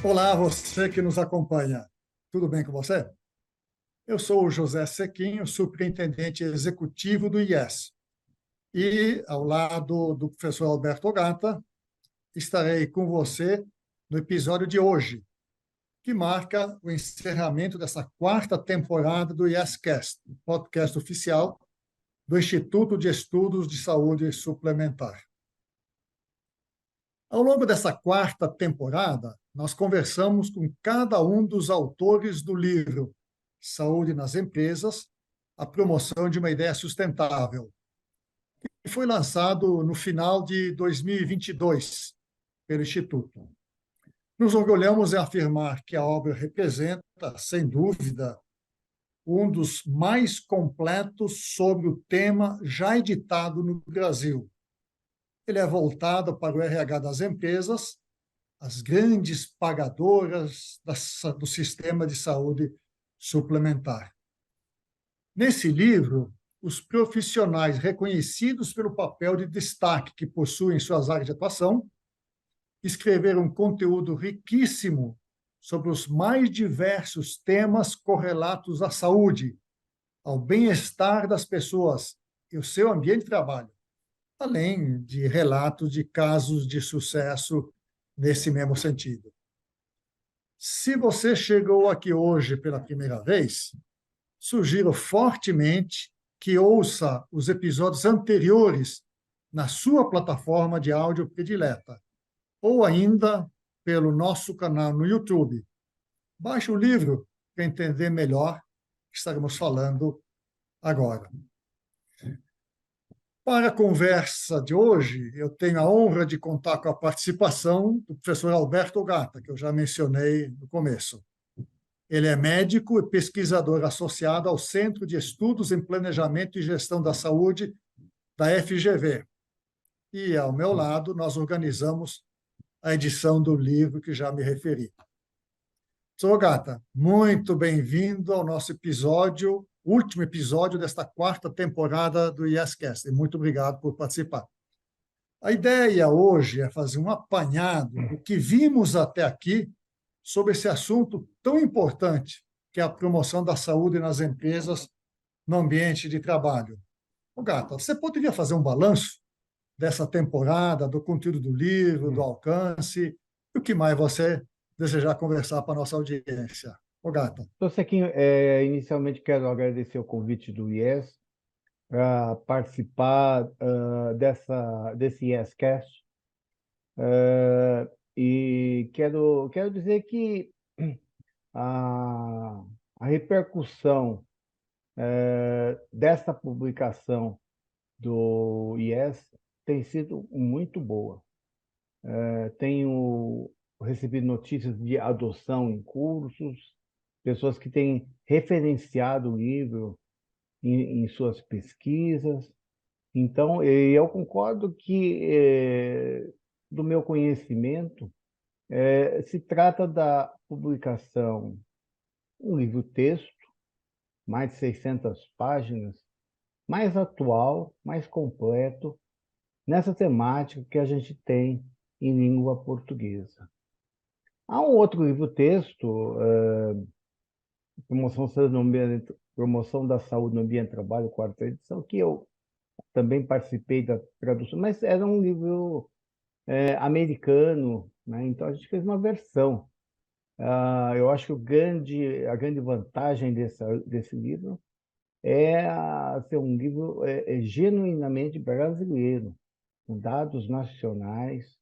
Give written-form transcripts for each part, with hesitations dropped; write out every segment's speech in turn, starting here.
Olá, você que nos acompanha. Tudo bem com você? Eu sou o José Sequinho, superintendente executivo do IES. E, ao lado do professor Alberto Gata, estarei com você no episódio de hoje, que marca o encerramento dessa quarta temporada do IEScast, o podcast oficial do Instituto de Estudos de Saúde Suplementar. Ao longo dessa quarta temporada, nós conversamos com cada um dos autores do livro Saúde nas Empresas, a promoção de uma ideia sustentável, que foi lançado no final de 2022 pelo Instituto. Nos orgulhamos em afirmar que a obra representa, sem dúvida, um dos mais completos sobre o tema já editado no Brasil. Ele é voltado para o RH das empresas, as grandes pagadoras do sistema de saúde suplementar. Nesse livro, os profissionais reconhecidos pelo papel de destaque que possuem em suas áreas de atuação escreveram um conteúdo riquíssimo sobre os mais diversos temas correlatos à saúde, ao bem-estar das pessoas e o seu ambiente de trabalho, além de relatos de casos de sucesso nesse mesmo sentido. Se você chegou aqui hoje pela primeira vez, sugiro fortemente que ouça os episódios anteriores na sua plataforma de áudio predileta, ou ainda pelo nosso canal no YouTube. Baixe o livro para entender melhor o que estaremos falando agora. Para a conversa de hoje, eu tenho a honra de contar com a participação do professor Alberto Gata, que eu já mencionei no começo. Ele é médico e pesquisador associado ao Centro de Estudos em Planejamento e Gestão da Saúde da FGV. E, ao meu lado, nós organizamos a edição do livro que já me referi. Professor Gata, muito bem-vindo ao nosso episódio, último episódio desta quarta temporada do IEScast. E muito obrigado por participar. A ideia hoje é fazer um apanhado do que vimos até aqui sobre esse assunto tão importante, que é a promoção da saúde nas empresas no ambiente de trabalho. Ô, Gata, você poderia fazer um balanço dessa temporada, do conteúdo do livro, do alcance, e o que mais você desejar conversar para a nossa audiência? Ô, Gata. Então, Sequinho, inicialmente quero agradecer o convite do IES para participar desse IEScast. E quero dizer que a, a repercussão desta publicação do IES tem sido muito boa. Tenho recebido notícias de adoção em cursos, pessoas que têm referenciado o livro em suas pesquisas. Então, eu concordo que, do meu conhecimento, se trata da publicação, um livro-texto, mais de 600 páginas, mais atual, mais completo, nessa temática que a gente tem em língua portuguesa. Há um outro livro-texto, Promoção da Saúde no Ambiente de Trabalho, quarta edição, que eu também participei da tradução, mas era um livro americano, né? Então a gente fez uma versão. Eu acho que a grande vantagem desse livro é ser um livro genuinamente brasileiro, com dados nacionais.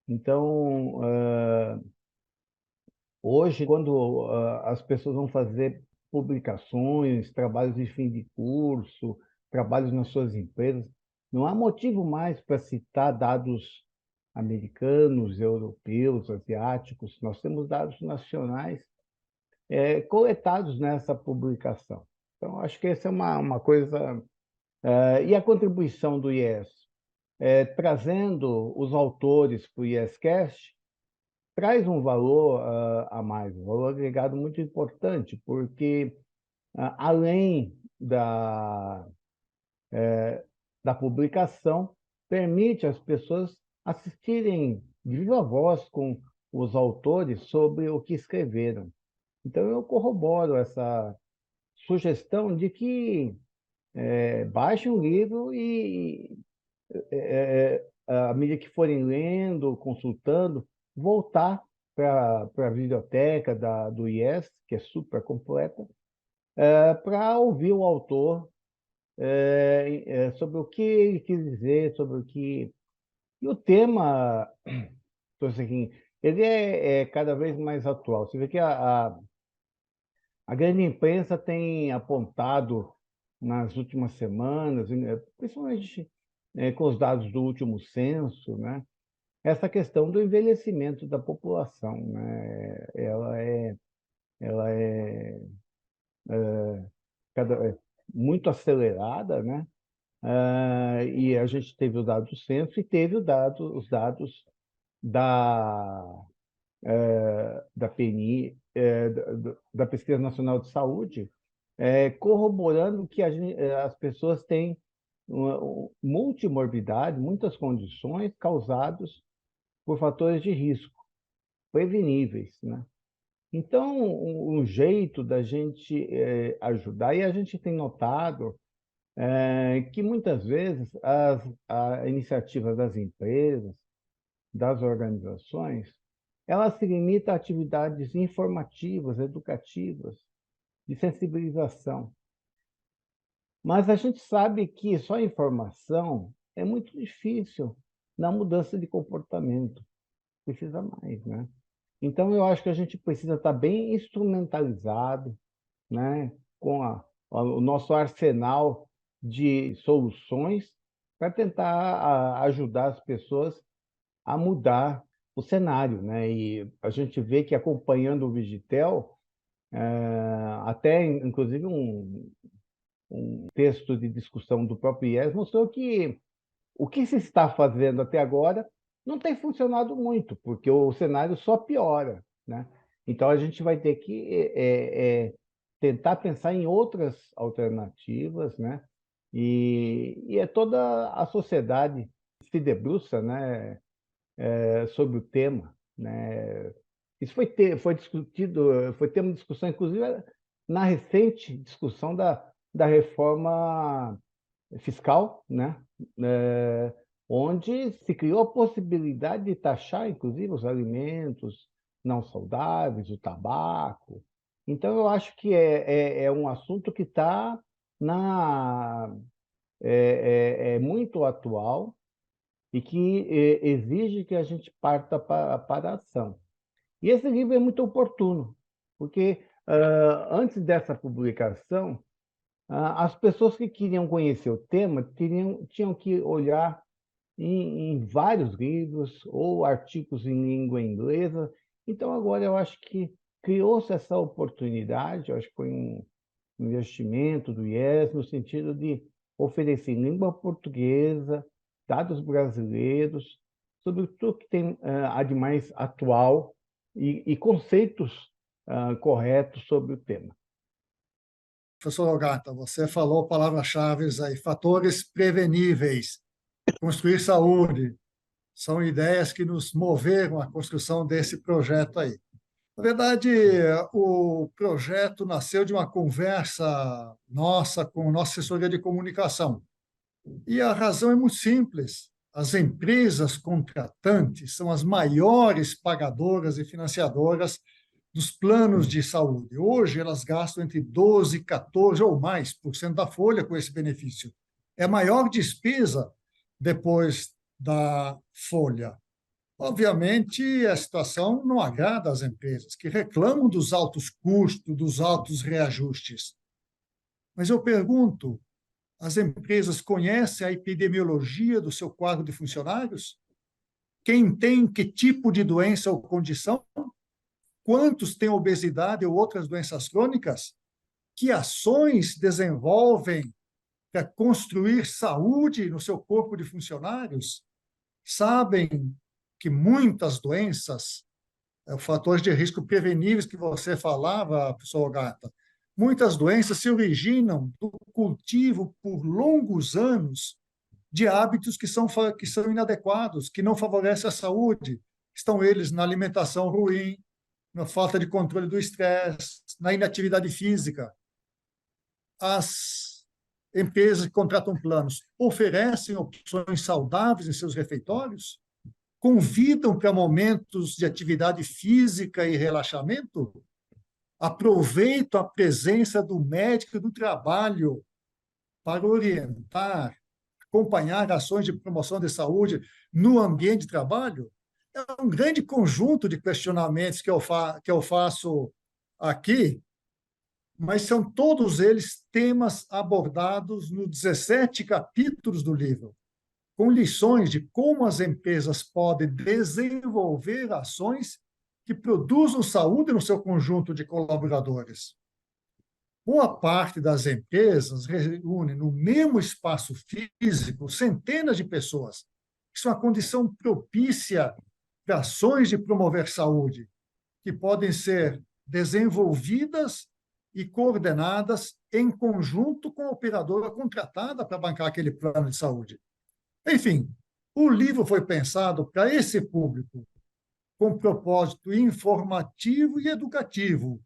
Então, hoje, quando as pessoas vão fazer publicações, trabalhos de fim de curso, trabalhos nas suas empresas, não há motivo mais para citar dados americanos, europeus, asiáticos. Nós temos dados nacionais coletados nessa publicação. Então, acho que essa é uma coisa. E a contribuição do IES, trazendo os autores para o IEScast, traz um valor a mais, um valor agregado muito importante, porque além da publicação, permite às pessoas assistirem de viva voz com os autores sobre o que escreveram. Então, eu corroboro essa sugestão de que baixem um livro e, à medida que forem lendo, consultando, voltar para a biblioteca do IES, que é super completa, para ouvir o autor sobre o que ele quis dizer, sobre o que... E o tema, então, assim, ele é cada vez mais atual. Você vê que a grande imprensa tem apontado nas últimas semanas, principalmente com os dados do último censo, né, essa questão do envelhecimento da população, né? Ela é muito acelerada, né? E a gente teve o dado do censo e teve os dados da, da PNI, da Pesquisa Nacional de Saúde, corroborando que as pessoas têm uma multimorbidade, muitas condições causadas por fatores de risco preveníveis, né? Então, um jeito da gente ajudar, e a gente tem notado que muitas vezes a iniciativa das empresas, das organizações, ela se limita a atividades informativas, educativas, de sensibilização. Mas a gente sabe que só informação é muito difícil na mudança de comportamento. Precisa mais, né? Então, eu acho que a gente precisa estar bem instrumentalizado, né, com o nosso arsenal de soluções para tentar ajudar as pessoas a mudar o cenário, né? E a gente vê que acompanhando o Vigitel, até inclusive um texto de discussão do próprio IES mostrou que o que se está fazendo até agora não tem funcionado muito, porque o cenário só piora, né? Então, a gente vai ter que tentar pensar em outras alternativas, né? E é toda a sociedade se debruça, né, sobre o tema, né? Isso foi discutido, foi tema de discussão, inclusive, na recente discussão da reforma fiscal, né? Eh, Onde se criou a possibilidade de taxar, inclusive, os alimentos não saudáveis, o tabaco. Então, eu acho que é um assunto que está na é muito atual e que exige que a gente parta para a ação. E esse livro é muito oportuno, porque antes dessa publicação, as pessoas que queriam conhecer o tema tinham que olhar em vários livros ou artigos em língua inglesa. Então, agora eu acho que criou-se essa oportunidade, eu acho que foi um investimento do IES, no sentido de oferecer em língua portuguesa, dados brasileiros, sobre tudo que tem há de mais atual e conceitos corretos sobre o tema. Professor Ogata, você falou palavras-chave aí, fatores preveníveis, construir saúde, são ideias que nos moveram à construção desse projeto aí. Na verdade, o projeto nasceu de uma conversa nossa com nossa assessoria de comunicação. E a razão é muito simples. As empresas contratantes são as maiores pagadoras e financiadoras dos planos de saúde. Hoje, elas gastam entre 12, 14 ou mais por cento da folha com esse benefício. É a maior despesa depois da folha. Obviamente, a situação não agrada às empresas, que reclamam dos altos custos, dos altos reajustes. Mas eu pergunto, as empresas conhecem a epidemiologia do seu quadro de funcionários? Quem tem que tipo de doença ou condição? Quantos têm obesidade ou outras doenças crônicas? Que ações desenvolvem para construir saúde no seu corpo de funcionários? Sabem que muitas doenças, fatores de risco preveníveis que você falava, professor Gata, muitas doenças se originam do cultivo por longos anos de hábitos que são inadequados, que não favorecem a saúde, Estão eles na alimentação ruim, na falta de controle do estresse, na inatividade física. As empresas que contratam planos oferecem opções saudáveis em seus refeitórios? Convidam para momentos de atividade física e relaxamento? Aproveitam a presença do médico do trabalho para orientar, acompanhar ações de promoção de saúde no ambiente de trabalho? É um grande conjunto de questionamentos que eu faço aqui, mas são todos eles temas abordados nos 17 capítulos do livro, com lições de como as empresas podem desenvolver ações que produzam saúde no seu conjunto de colaboradores. Boa parte das empresas reúne no mesmo espaço físico centenas de pessoas. Isso é uma condição propícia para ações de promover saúde, que podem ser desenvolvidas e coordenadas em conjunto com a operadora contratada para bancar aquele plano de saúde. Enfim, o livro foi pensado para esse público, com propósito informativo e educativo,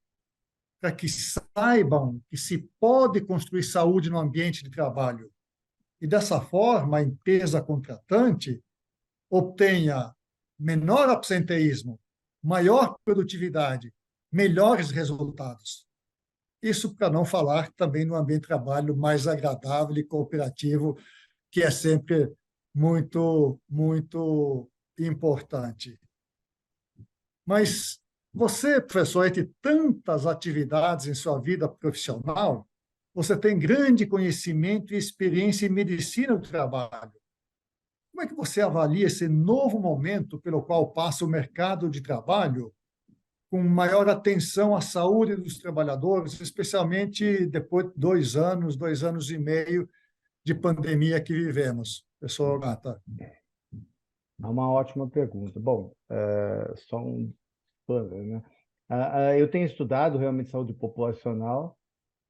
para que saibam que se pode construir saúde no ambiente de trabalho. E dessa forma, a empresa contratante obtenha menor absenteísmo, maior produtividade, melhores resultados. Isso para não falar também no ambiente de trabalho mais agradável e cooperativo, que é sempre muito importante. Mas você, professor, entre tantas atividades em sua vida profissional, você tem grande conhecimento e experiência em medicina do trabalho. Como é que você avalia esse novo momento pelo qual passa o mercado de trabalho, com maior atenção à saúde dos trabalhadores, especialmente depois de 2 anos e meio de pandemia que vivemos? Professor Gata. É uma ótima pergunta. Bom, só um spoiler, né? Eu tenho estudado realmente saúde populacional,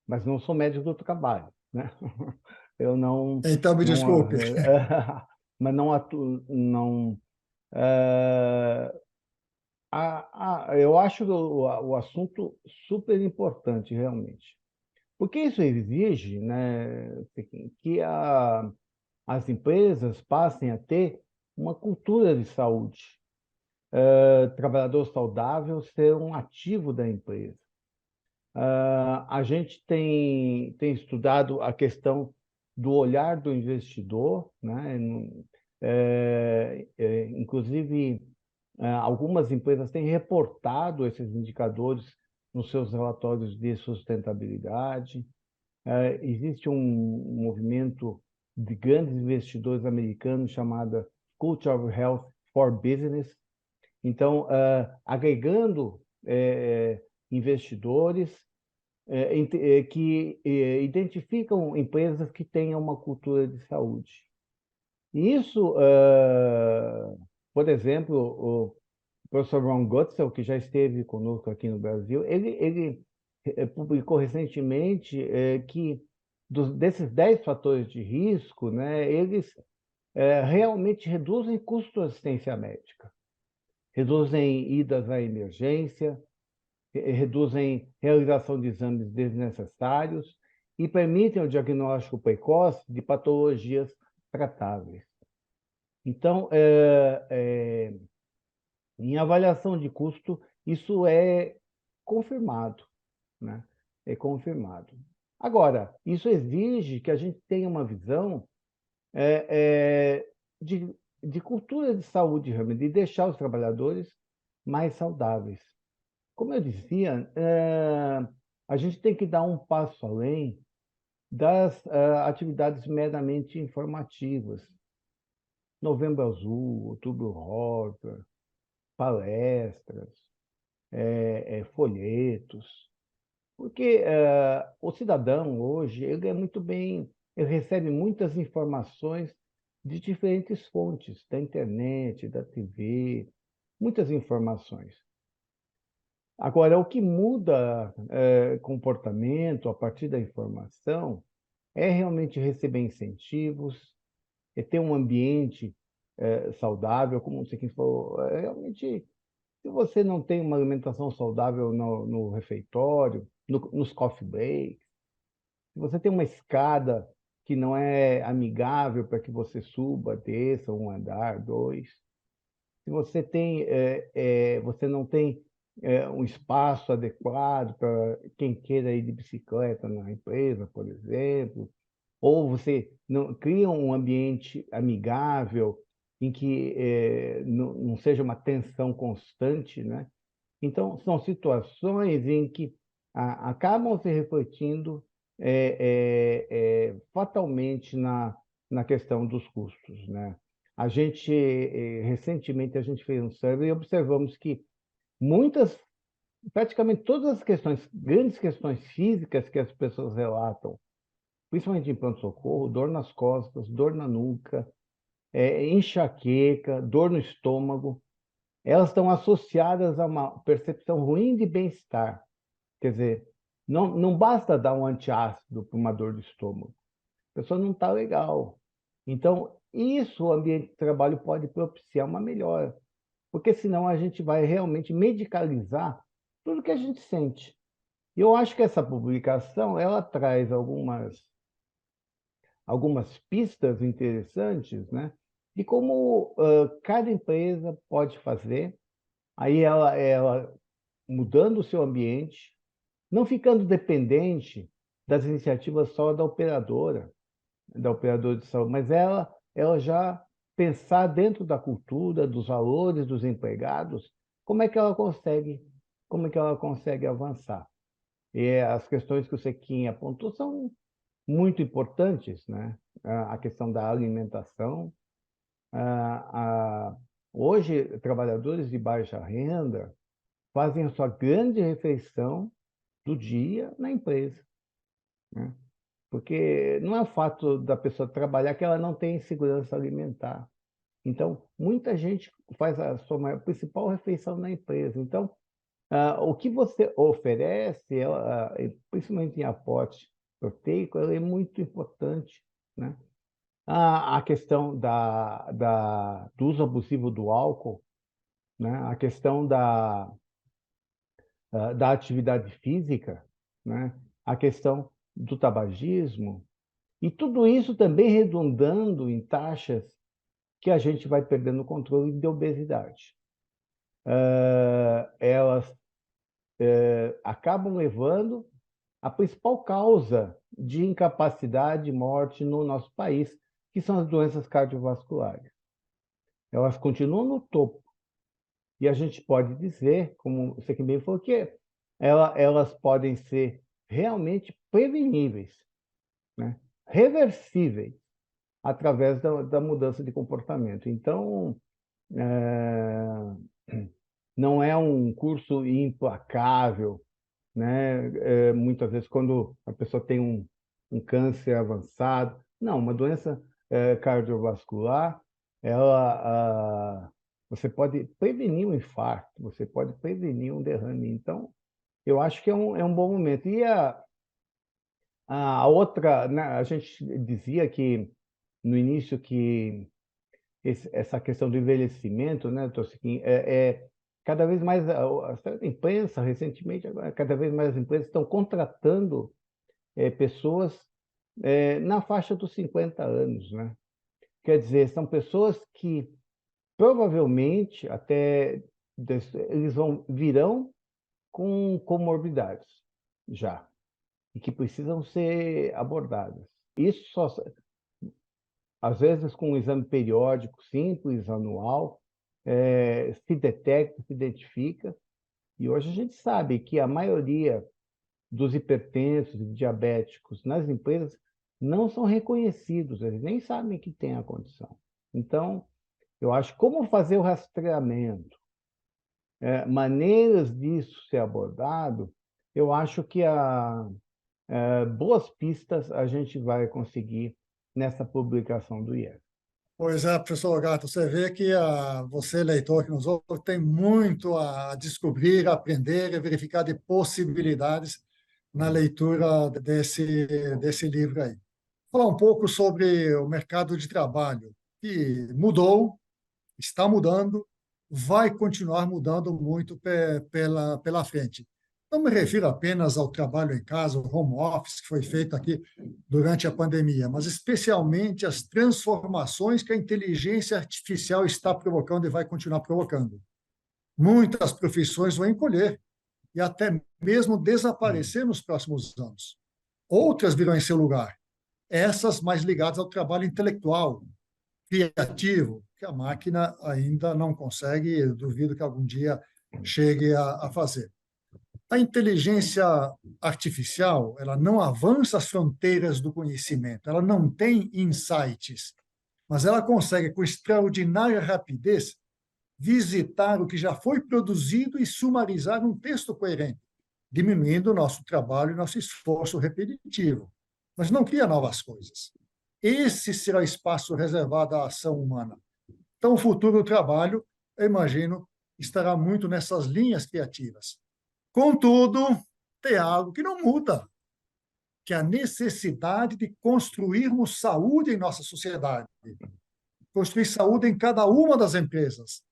mas não sou médico do trabalho, né? Eu não, Então, me não, desculpe. mas não atuo, não. eh, eu acho o assunto super importante, realmente, porque isso exige, né, que as empresas passem a ter uma cultura de saúde. Trabalhador saudável ser um ativo da empresa. A gente tem estudado a questão do olhar do investidor, né? Inclusive, algumas empresas têm reportado esses indicadores nos seus relatórios de sustentabilidade. Existe um movimento de grandes investidores americanos chamado Culture of Health for Business. Então, agregando investidores que identificam empresas que tenham uma cultura de saúde. E isso, por exemplo, o professor Ron Gutzel, que já esteve conosco aqui no Brasil, ele publicou recentemente que desses 10 fatores de risco, né, eles realmente reduzem custo de assistência médica, reduzem idas à emergência, reduzem realização de exames desnecessários e permitem o diagnóstico precoce de patologias tratáveis. Então, em avaliação de custo, isso é confirmado, né? É confirmado. Agora, isso exige que a gente tenha uma visão de cultura de saúde, realmente, de deixar os trabalhadores mais saudáveis. Como eu dizia, a gente tem que dar um passo além das atividades meramente informativas. Novembro Azul, Outubro Rosa, palestras, folhetos. Porque o cidadão hoje, ele é muito bem, ele recebe muitas informações de diferentes fontes, da internet, da TV, muitas informações. Agora, o que muda comportamento a partir da informação é realmente receber incentivos, é ter um ambiente saudável, como você que falou, realmente, se você não tem uma alimentação saudável no refeitório, nos coffee breaks, se você tem uma escada que não é amigável para que você suba, desça um andar, dois, se você você não tem um espaço adequado para quem queira ir de bicicleta na empresa, por exemplo, ou você não cria um ambiente amigável em que não seja uma tensão constante, né? Então, são situações em que acabam se refletindo fatalmente na questão dos custos, né? Recentemente, a gente fez um survey e observamos que muitas, praticamente todas as questões, grandes questões físicas que as pessoas relatam, principalmente em pronto-socorro, dor nas costas, dor na nuca, enxaqueca, dor no estômago, elas estão associadas a uma percepção ruim de bem-estar. Quer dizer, não basta dar um antiácido para uma dor do estômago. A pessoa não está legal. Então, isso o ambiente de trabalho pode propiciar uma melhora, porque senão a gente vai realmente medicalizar tudo que a gente sente. E eu acho que essa publicação ela traz algumas pistas interessantes, né, de como cada empresa pode fazer. Aí ela mudando o seu ambiente, não ficando dependente das iniciativas só da operadora de saúde, mas ela já pensar dentro da cultura, dos valores dos empregados, como é que ela consegue, como é que ela consegue avançar. E as questões que o Sequinha apontou são muito importantes, né? A questão da alimentação. Hoje, trabalhadores de baixa renda fazem a sua grande refeição do dia na empresa, né? Porque não é o fato da pessoa trabalhar que ela não tem segurança alimentar. Então, muita gente faz a sua principal refeição na empresa. Então, o que você oferece, principalmente em aporte proteico, ela é muito importante, né? A questão do uso abusivo do álcool, né? A questão da atividade física, né? A questão do tabagismo, e tudo isso também redundando em taxas que a gente vai perdendo o controle de obesidade. Elas acabam levando a principal causa de incapacidade e morte no nosso país, que são as doenças cardiovasculares. Elas continuam no topo. E a gente pode dizer, como você que bem falou, que elas podem ser realmente preveníveis, né? Reversíveis, através da mudança de comportamento. Então, não é um curso implacável, né? Muitas vezes, quando a pessoa tem um câncer avançado, não, uma doença cardiovascular, você pode prevenir um infarto, você pode prevenir um derrame. Então, eu acho que é um bom momento. E a outra, né, a gente dizia que no início que essa questão do envelhecimento, né, Tosquim, cada vez mais a imprensa recentemente, agora, cada vez mais as empresas estão contratando pessoas na faixa dos 50 anos, né? Quer dizer, são pessoas que provavelmente eles virão com comorbidades já e que precisam ser abordadas. Isso só às vezes com um exame periódico simples, anual, se detecta, se identifica. E hoje a gente sabe que a maioria dos hipertensos e diabéticos nas empresas não são reconhecidos, eles nem sabem que tem a condição. Então, eu acho como fazer o rastreamento, maneiras disso ser abordado, eu acho que boas pistas a gente vai conseguir nessa publicação do IEF. Pois é, professor Gato, você vê que você, leitor que nos ouve, tem muito a descobrir, aprender e verificar de possibilidades na leitura desse livro aí. Falar um pouco sobre o mercado de trabalho, que mudou, está mudando, vai continuar mudando muito pela frente. Não me refiro apenas ao trabalho em casa, o home office que foi feito aqui durante a pandemia, mas especialmente as transformações que a inteligência artificial está provocando e vai continuar provocando. Muitas profissões vão encolher e até mesmo desaparecer nos próximos anos. Outras virão em seu lugar, essas mais ligadas ao trabalho intelectual, criativo, que a máquina ainda não consegue, eu duvido que algum dia chegue a fazer. A inteligência artificial, ela não avança as fronteiras do conhecimento, ela não tem insights, mas ela consegue, com extraordinária rapidez, visitar o que já foi produzido e sumarizar um texto coerente, diminuindo o nosso trabalho e nosso esforço repetitivo. Mas não cria novas coisas. Esse será o espaço reservado à ação humana. Então, o futuro do trabalho, eu imagino, estará muito nessas linhas criativas. Contudo, tem algo que não muda, que é a necessidade de construirmos saúde em nossa sociedade, construir saúde em cada uma das empresas,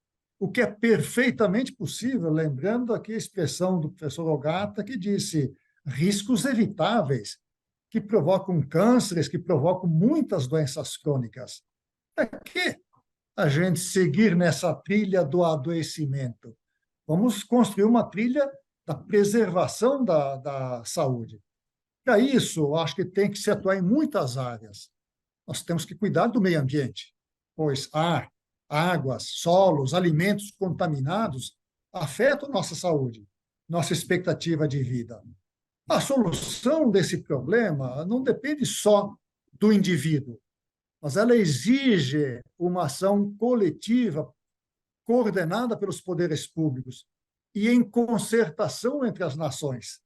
o que é perfeitamente possível, lembrando aqui a expressão do professor Ogata, que disse riscos evitáveis, que provocam cânceres, que provocam muitas doenças crônicas. Para que a gente seguir nessa trilha do adoecimento? Vamos construir uma trilha da preservação da saúde. Para isso, acho que tem que se atuar em muitas áreas. Nós temos que cuidar do meio ambiente, pois ar, águas, solos, alimentos contaminados afetam nossa saúde, nossa expectativa de vida. A solução desse problema não depende só do indivíduo, mas ela exige uma ação coletiva, coordenada pelos poderes públicos e em concertação entre as nações.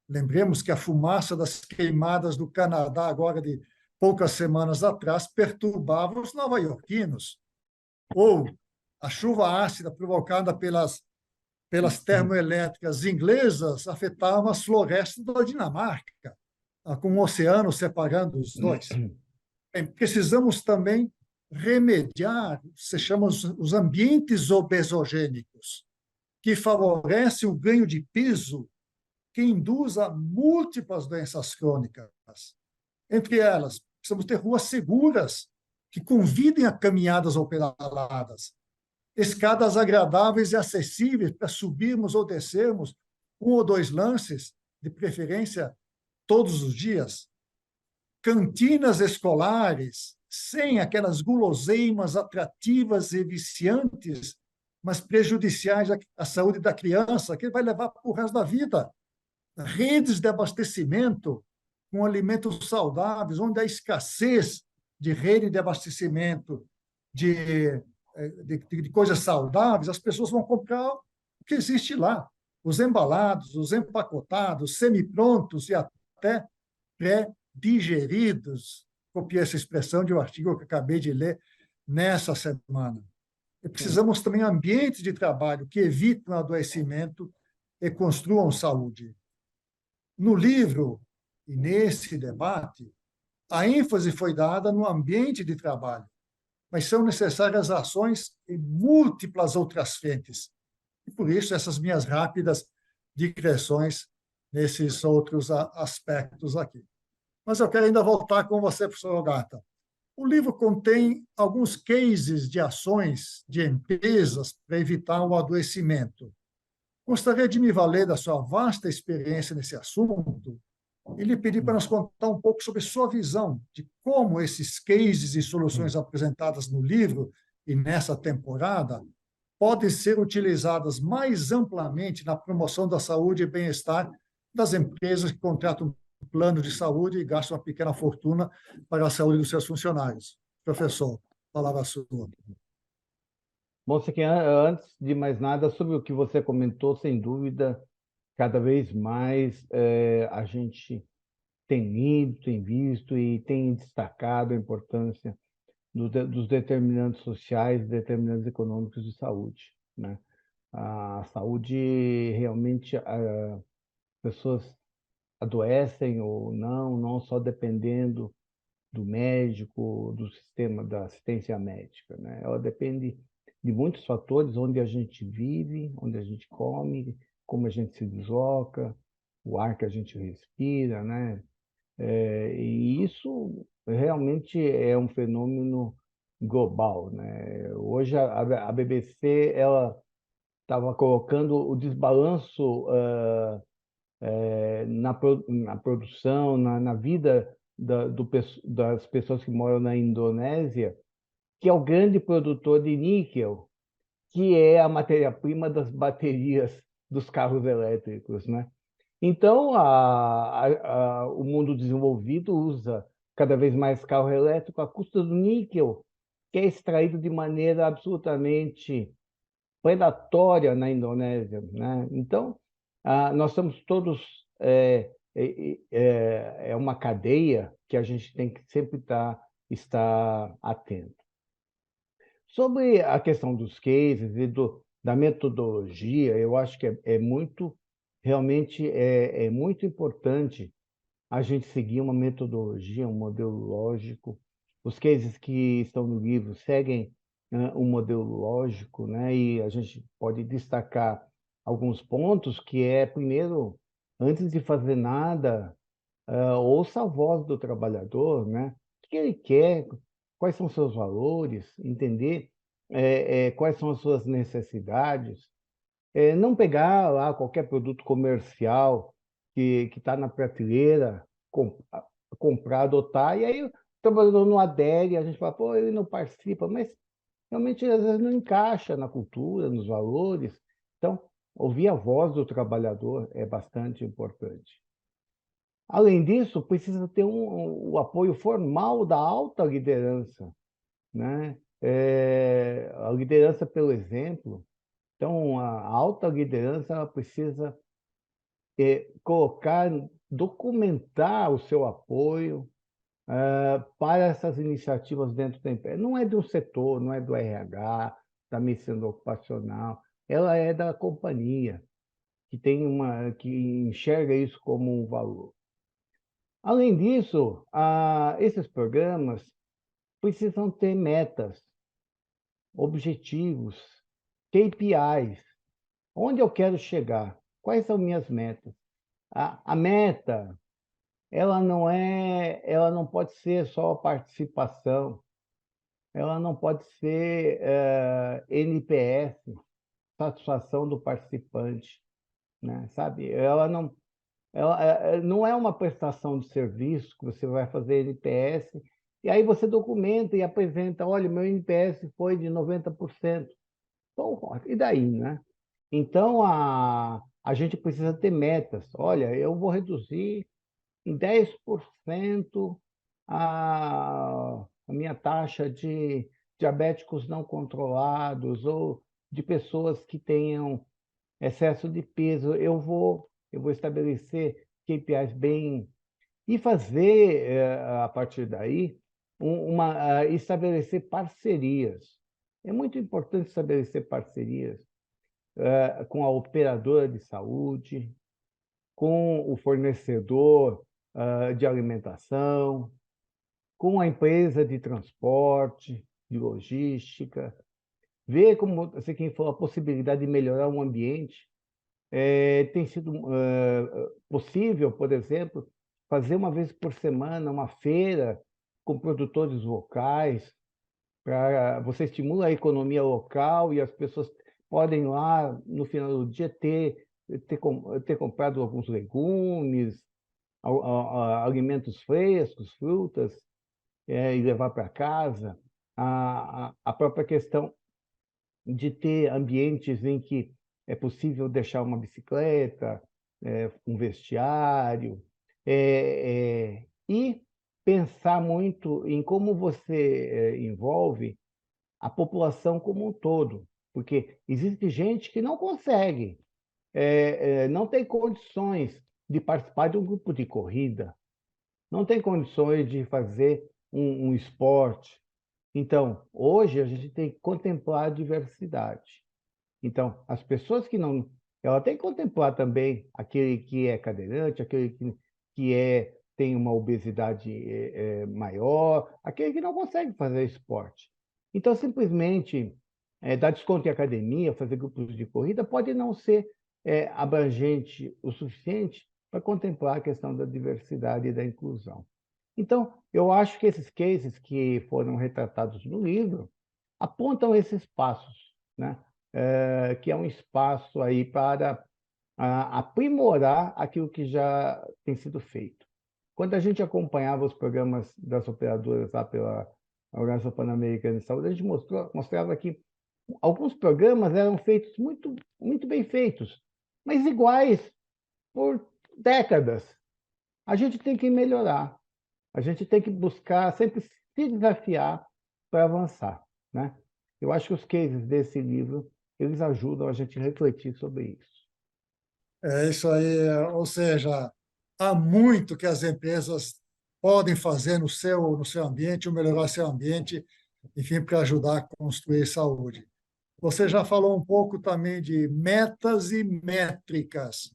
Lembremos que a fumaça das queimadas do Canadá, agora de poucas semanas atrás, perturbava os nova-iorquinos. Ou a chuva ácida provocada pelas termoelétricas inglesas afetava as florestas da Dinamarca, com o oceano separando os dois. Precisamos também remediar, se chama os ambientes obesogênicos, que favorecem o ganho de peso, que induz a múltiplas doenças crônicas. Entre elas, precisamos ter ruas seguras, que convidem a caminhadas ou pedaladas, escadas agradáveis e acessíveis para subirmos ou descermos um ou dois lances, de preferência todos os dias, cantinas escolares, sem aquelas guloseimas atrativas e viciantes, mas prejudiciais à saúde da criança, que vai levar para o resto da vida. Redes de abastecimento com alimentos saudáveis, onde há escassez de rede de abastecimento de coisas saudáveis, as pessoas vão comprar o que existe lá. Os embalados, os empacotados, semi-prontos e até pré-digeridos. Copiei essa expressão de um artigo que acabei de ler nessa semana. E precisamos também de ambientes de trabalho que evitem o adoecimento e construam saúde. No livro e nesse debate, a ênfase foi dada no ambiente de trabalho, mas são necessárias ações em múltiplas outras frentes. E por isso, essas minhas rápidas digressões nesses outros aspectos aqui. Mas eu quero ainda voltar com você, professor Ogata. O livro contém alguns cases de ações de empresas para evitar o adoecimento. Gostaria de me valer da sua vasta experiência nesse assunto e lhe pedir para nos contar um pouco sobre sua visão de como esses cases e soluções apresentadas no livro e nessa temporada podem ser utilizadas mais amplamente na promoção da saúde e bem-estar das empresas que contratam um plano de saúde e gastam uma pequena fortuna para a saúde dos seus funcionários. Professor, palavra sua. Bom, Sequim, antes de mais nada, sobre o que você comentou, sem dúvida, cada vez mais a gente tem lido, tem visto e tem destacado a importância dos determinantes sociais, determinantes econômicos de saúde, né? A saúde realmente, as pessoas adoecem ou não só dependendo do médico, do sistema da assistência médica, né? Ela depende de muitos fatores, onde a gente vive, onde a gente come, como a gente se desloca, o ar que a gente respira, né? E isso realmente é um fenômeno global, né? Hoje a BBC ela estava colocando o desbalanço na produção, na vida das pessoas que moram na Indonésia, que é o grande produtor de níquel, que é a matéria-prima das baterias dos carros elétricos, né? Então, o mundo desenvolvido usa cada vez mais carro elétrico à custa do níquel, que é extraído de maneira absolutamente predatória na Indonésia, né? Então, nós estamos todos é uma cadeia que a gente tem que sempre estar atento. Sobre a questão dos cases e da metodologia, eu acho que realmente é muito importante a gente seguir uma metodologia, um modelo lógico. Os cases que estão no livro seguem um modelo lógico, né? E a gente pode destacar alguns pontos que primeiro, antes de fazer nada, ouça a voz do trabalhador, né? O que ele quer, quais são seus valores, entender quais são as suas necessidades. Não pegar lá qualquer produto comercial que está na prateleira, comprar, adotar, e aí o trabalhador não adere, a gente fala, pô, ele não participa, mas realmente às vezes não encaixa na cultura, nos valores. Então, ouvir a voz do trabalhador é bastante importante. Além disso, precisa ter o apoio formal da alta liderança, né? A liderança pelo exemplo. Então, a alta liderança ela precisa colocar, documentar o seu apoio para essas iniciativas dentro da empresa. Não é do setor, não é do RH, da medicina ocupacional, ela é da companhia, que enxerga isso como um valor. Além disso, esses programas precisam ter metas, objetivos, KPIs. Onde eu quero chegar? Quais são minhas metas? A meta, ela não pode ser só a participação, ela não pode ser NPS, satisfação do participante, né? Sabe? Ela não é uma prestação de serviço que você vai fazer NPS e aí você documenta e apresenta, olha, meu NPS foi de 90%. Então, e daí, né? Então, a gente precisa ter metas. Olha, eu vou reduzir em 10% a minha taxa de diabéticos não controlados ou de pessoas que tenham excesso de peso. Eu vou estabelecer KPIs bem e fazer, a partir daí, estabelecer parcerias. É muito importante estabelecer parcerias com a operadora de saúde, com o fornecedor de alimentação, com a empresa de transporte, de logística, ver como você quem falou a possibilidade de melhorar o ambiente. Tem sido possível, por exemplo, fazer uma vez por semana uma feira com produtores locais, para você estimula a economia local e as pessoas podem lá no final do dia ter comprado alguns legumes, alimentos frescos, frutas, e levar para casa. A própria questão de ter ambientes em que é possível deixar uma bicicleta, um vestiário, e pensar muito em como você envolve a população como um todo, porque existe gente que não consegue, não tem condições de participar de um grupo de corrida, não tem condições de fazer um esporte. Então, hoje a gente tem que contemplar a diversidade. Então, as pessoas que não. Ela tem que contemplar também aquele que é cadeirante, aquele tem uma obesidade maior, aquele que não consegue fazer esporte. Então, simplesmente dar desconto em academia, fazer grupos de corrida, pode não ser abrangente o suficiente para contemplar a questão da diversidade e da inclusão. Então, eu acho que esses cases que foram retratados no livro apontam esses passos, né? Que é um espaço aí para aprimorar aquilo que já tem sido feito. Quando a gente acompanhava os programas das operadoras lá pela Organização Pan-Americana de Saúde, a gente mostrava que alguns programas eram feitos muito, muito bem feitos, mas iguais por décadas. A gente tem que melhorar, a gente tem que buscar sempre se desafiar para avançar, né? Eu acho que os cases desse livro, eles ajudam a gente a refletir sobre isso. É isso aí, ou seja, há muito que as empresas podem fazer no seu ambiente, ou melhorar seu ambiente, enfim, para ajudar a construir saúde. Você já falou um pouco também de metas e métricas.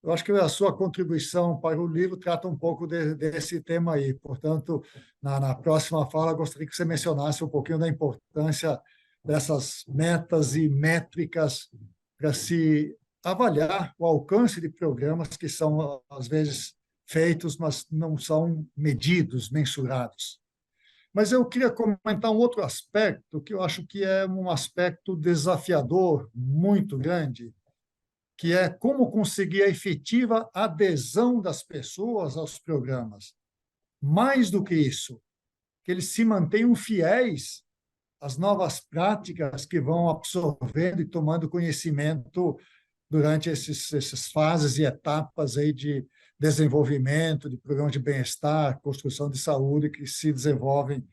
Eu acho que a sua contribuição para o livro trata um pouco desse tema aí. Portanto, na próxima fala, gostaria que você mencionasse um pouquinho da importância dessas metas e métricas para se avaliar o alcance de programas que são, às vezes, feitos, mas não são medidos, mensurados. Mas eu queria comentar um outro aspecto que eu acho que é um aspecto desafiador, muito grande, que é como conseguir a efetiva adesão das pessoas aos programas. Mais do que isso, que eles se mantenham fiéis às novas práticas que vão absorvendo e tomando conhecimento durante essas fases e etapas aí de desenvolvimento, de programas de bem-estar, construção de saúde que se desenvolvem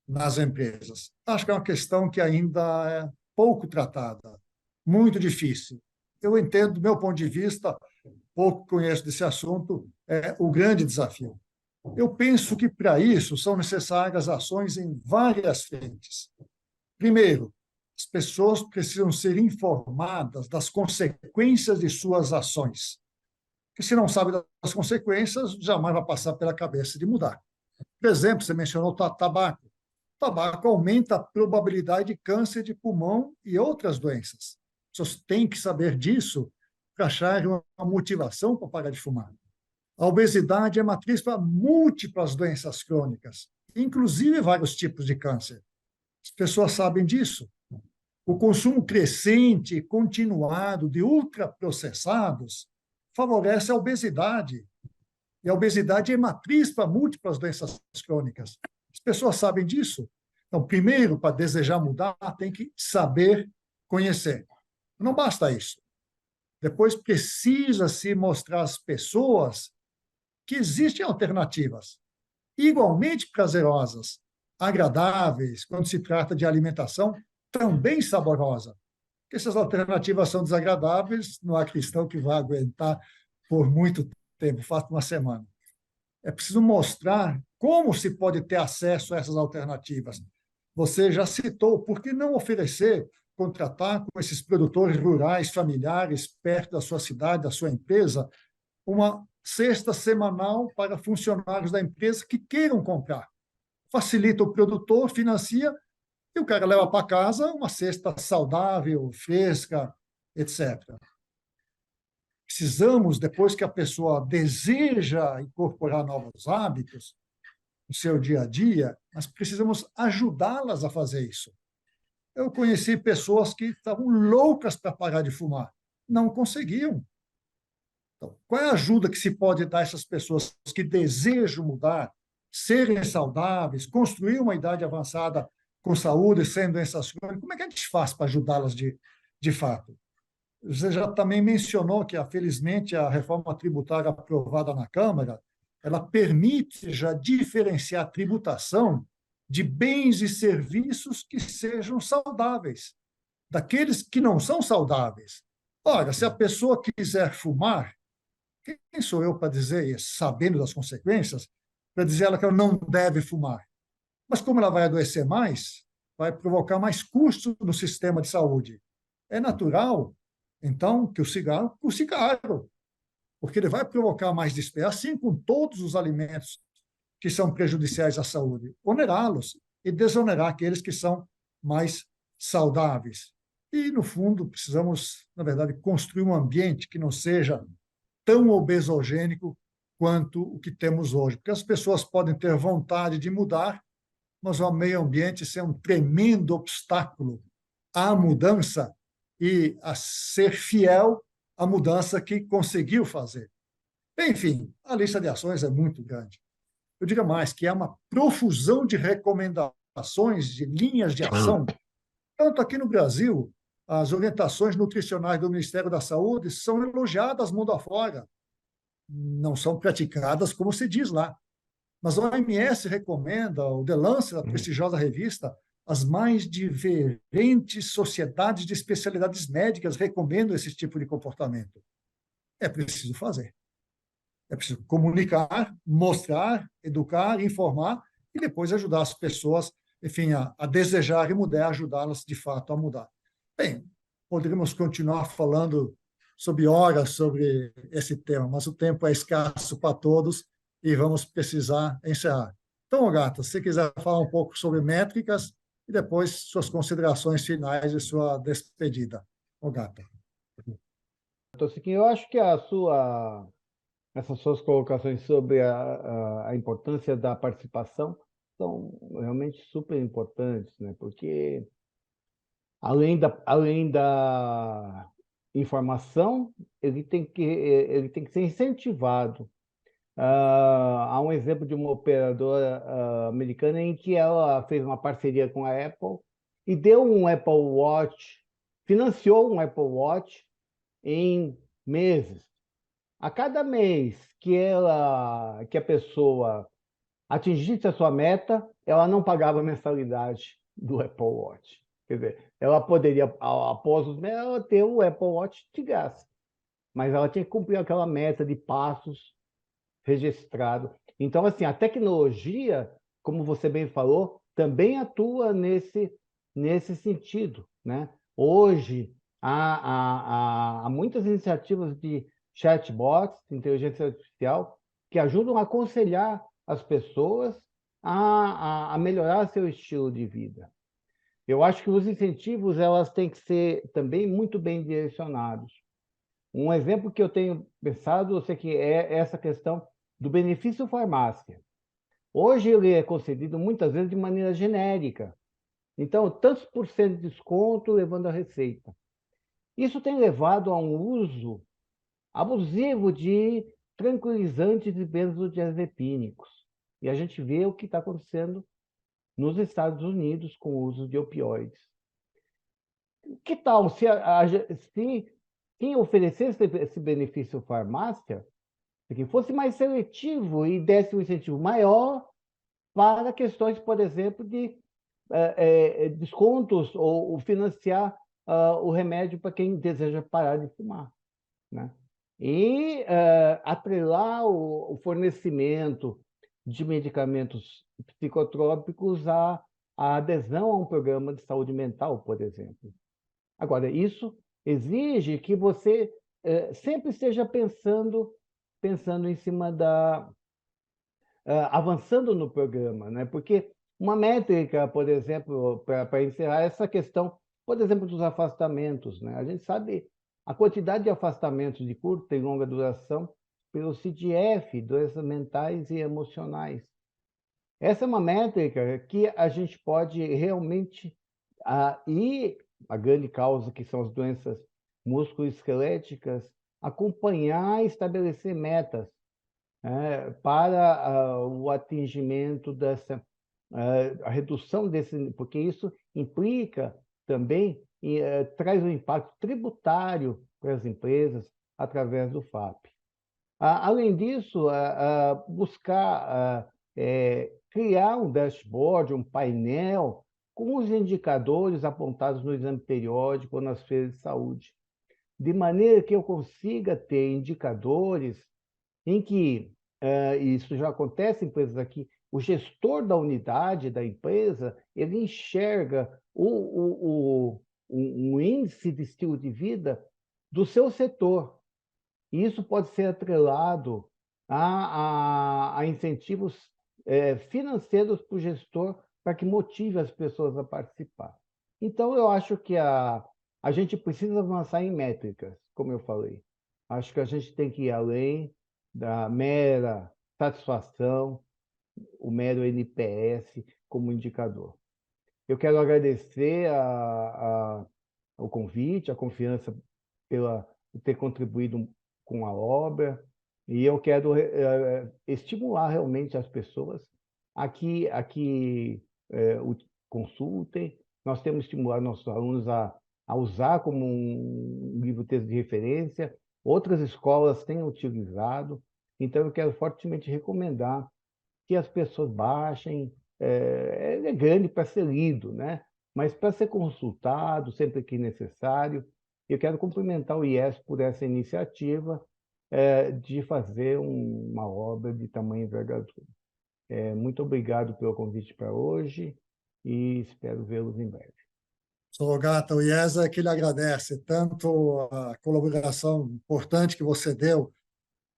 nas empresas. Acho que é uma questão que ainda é pouco tratada, muito difícil. Eu entendo, do meu ponto de vista, pouco conheço desse assunto, é o grande desafio. Eu penso que, para isso, são necessárias ações em várias frentes. Primeiro, as pessoas precisam ser informadas das consequências de suas ações. Porque se não sabe das consequências, jamais vai passar pela cabeça de mudar. Por exemplo, você mencionou o tabaco. O tabaco aumenta a probabilidade de câncer de pulmão e outras doenças. As pessoas têm que saber disso para achar uma motivação para parar de fumar. A obesidade é matriz para múltiplas doenças crônicas, inclusive vários tipos de câncer. As pessoas sabem disso. O consumo crescente e continuado de ultraprocessados favorece a obesidade. E a obesidade é matriz para múltiplas doenças crônicas. As pessoas sabem disso. Então, primeiro, para desejar mudar, tem que saber conhecer. Não basta isso. Depois, precisa se mostrar às pessoas que existem alternativas igualmente prazerosas, agradáveis, quando se trata de alimentação também saborosa. Porque se as alternativas são desagradáveis, não há cristão que vá aguentar por muito tempo, fato uma semana. É preciso mostrar como se pode ter acesso a essas alternativas. Você já citou, por que não oferecer, contratar com esses produtores rurais, familiares, perto da sua cidade, da sua empresa, uma cesta semanal para funcionários da empresa que queiram comprar. Facilita o produtor, financia, e o cara leva para casa uma cesta saudável, fresca, etc. Precisamos, depois que a pessoa deseja incorporar novos hábitos no seu dia a dia, nós precisamos ajudá-las a fazer isso. Eu conheci pessoas que estavam loucas para parar de fumar, não conseguiam. Então, qual é a ajuda que se pode dar a essas pessoas que desejam mudar, serem saudáveis, construir uma idade avançada com saúde, sem doenças crônicas? Como é que a gente faz para ajudá-las de fato? Você já também mencionou que, felizmente, a reforma tributária aprovada na Câmara, ela permite já diferenciar a tributação de bens e serviços que sejam saudáveis, daqueles que não são saudáveis. Ora, se a pessoa quiser fumar, quem sou eu para dizer isso, sabendo das consequências, para dizer ela que ela não deve fumar? Mas como ela vai adoecer mais, vai provocar mais custos no sistema de saúde. É natural, então, que o cigarro custe caro, porque ele vai provocar mais despesa, assim com todos os alimentos que são prejudiciais à saúde, onerá-los e desonerar aqueles que são mais saudáveis. E, no fundo, precisamos, na verdade, construir um ambiente que não seja tão obesogênico quanto o que temos hoje. Porque as pessoas podem ter vontade de mudar, mas o meio ambiente ser um tremendo obstáculo à mudança e a ser fiel à mudança que conseguiu fazer. Enfim, a lista de ações é muito grande. Eu diria mais que é uma profusão de recomendações, de linhas de ação. Tanto aqui no Brasil, as orientações nutricionais do Ministério da Saúde são elogiadas mundo afora, não são praticadas como se diz lá. Mas a OMS recomenda, o The Lancet, a prestigiosa revista, as mais diferentes sociedades de especialidades médicas recomendam esse tipo de comportamento. É preciso fazer. É preciso comunicar, mostrar, educar, informar e depois ajudar as pessoas, enfim, a desejar e mudar, ajudá-las de fato a mudar. Bem, poderíamos continuar falando sobre horas sobre esse tema, mas o tempo é escasso para todos e vamos precisar encerrar. Então, Gata, se você quiser falar um pouco sobre métricas e depois suas considerações finais e sua despedida. Gata. Então, Siquinho, eu acho que essas suas colocações sobre a importância da participação são realmente super importantes, né? Porque além da informação, ele tem que ser incentivado. Há um exemplo de uma operadora americana em que ela fez uma parceria com a Apple e deu um Apple Watch, financiou um Apple Watch em meses. A cada mês que a pessoa atingisse a sua meta, ela não pagava a mensalidade do Apple Watch. Quer dizer, ela poderia, após os meses, ela ter o Apple Watch de graça, mas ela tinha que cumprir aquela meta de passos registrado. Então, assim, a tecnologia, como você bem falou, também atua nesse sentido, né? Hoje, há muitas iniciativas de chatbots, inteligência artificial, que ajudam a aconselhar as pessoas a melhorar seu estilo de vida. Eu acho que os incentivos elas têm que ser também muito bem direcionados. Um exemplo que eu tenho pensado, eu sei que é essa questão do benefício farmácia. Hoje ele é concedido muitas vezes de maneira genérica. Então, tantos por cento de desconto levando a receita. Isso tem levado a um uso abusivo de tranquilizantes e benzodiazepínicos. E a gente vê o que está acontecendo nos Estados Unidos com o uso de opioides. Que tal se quem oferecesse esse benefício farmácia que fosse mais seletivo e desse um incentivo maior para questões, por exemplo, de descontos ou financiar o remédio para quem deseja parar de fumar, né? E atrelar o fornecimento de medicamentos psicotrópicos à adesão a um programa de saúde mental, por exemplo. Agora, isso exige que você sempre esteja pensando em cima avançando no programa, né? Porque uma métrica, por exemplo, para encerrar essa questão, por exemplo, dos afastamentos, né? A gente sabe a quantidade de afastamentos de curta e longa duração pelo CDF, doenças mentais e emocionais. Essa é uma métrica que a gente pode realmente e a grande causa que são as doenças musculoesqueléticas, acompanhar e estabelecer metas para o atingimento a redução desse, porque isso implica também, traz um impacto tributário para as empresas através do FAP. Além disso, buscar criar um dashboard, um painel com os indicadores apontados no exame periódico ou nas feiras de saúde, de maneira que eu consiga ter indicadores em que, isso já acontece em empresas aqui, o gestor da unidade da empresa, ele enxerga um índice de estilo de vida do seu setor. E isso pode ser atrelado a incentivos financeiros para o gestor para que motive as pessoas a participar. Então, eu acho que a gente precisa avançar em métricas, como eu falei. Acho que a gente tem que ir além da mera satisfação, o mero NPS como indicador. Eu quero agradecer o convite, a confiança por ter contribuído com a obra, e eu quero estimular realmente as pessoas a que consultem. Nós temos que estimular nossos alunos a usar como um livro-texto de referência. Outras escolas têm utilizado, então eu quero fortemente recomendar que as pessoas baixem. É grande para ser lido, né? Mas para ser consultado sempre que necessário. Eu quero cumprimentar o IES por essa iniciativa de fazer uma obra de tamanho envergadura. Muito obrigado pelo convite para hoje e espero vê-los em breve. Sr. Gata, o IESA é que lhe agradece tanto a colaboração importante que você deu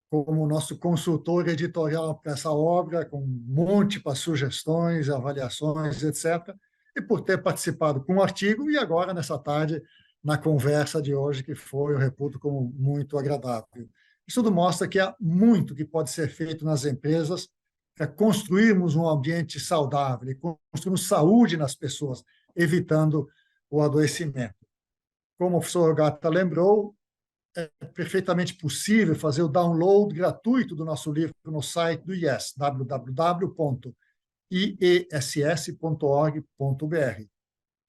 como nosso consultor editorial para essa obra, com um monte para sugestões, avaliações, etc., e por ter participado com o artigo e agora, nessa tarde, na conversa de hoje, que foi, eu reputo, como muito agradável. Isso tudo mostra que há muito que pode ser feito nas empresas para construirmos um ambiente saudável e construirmos saúde nas pessoas, evitando o adoecimento. Como o professor Gata lembrou, é perfeitamente possível fazer o download gratuito do nosso livro no site do IES, www.iess.org.br.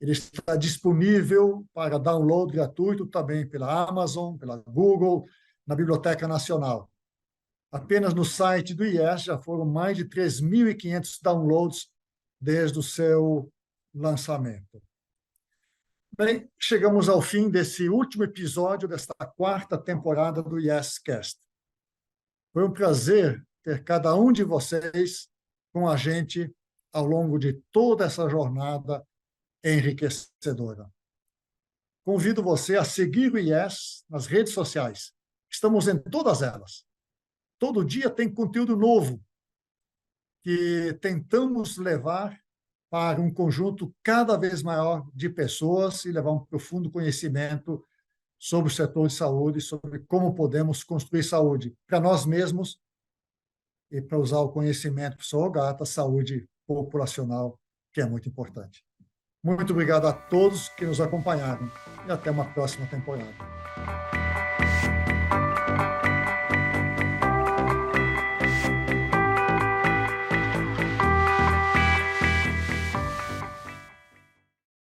Ele está disponível para download gratuito também pela Amazon, pela Google, na Biblioteca Nacional. Apenas no site do IES já foram mais de 3.500 downloads desde o seu lançamento. Bem, chegamos ao fim desse último episódio desta quarta temporada do YesCast. Foi um prazer ter cada um de vocês com a gente ao longo de toda essa jornada enriquecedora. Convido você a seguir o Yes nas redes sociais. Estamos em todas elas. Todo dia tem conteúdo novo que tentamos levar para um conjunto cada vez maior de pessoas e levar um profundo conhecimento sobre o setor de saúde, sobre como podemos construir saúde para nós mesmos e para usar o conhecimento professor Gata, saúde populacional, que é muito importante. Muito obrigado a todos que nos acompanharam e até uma próxima temporada.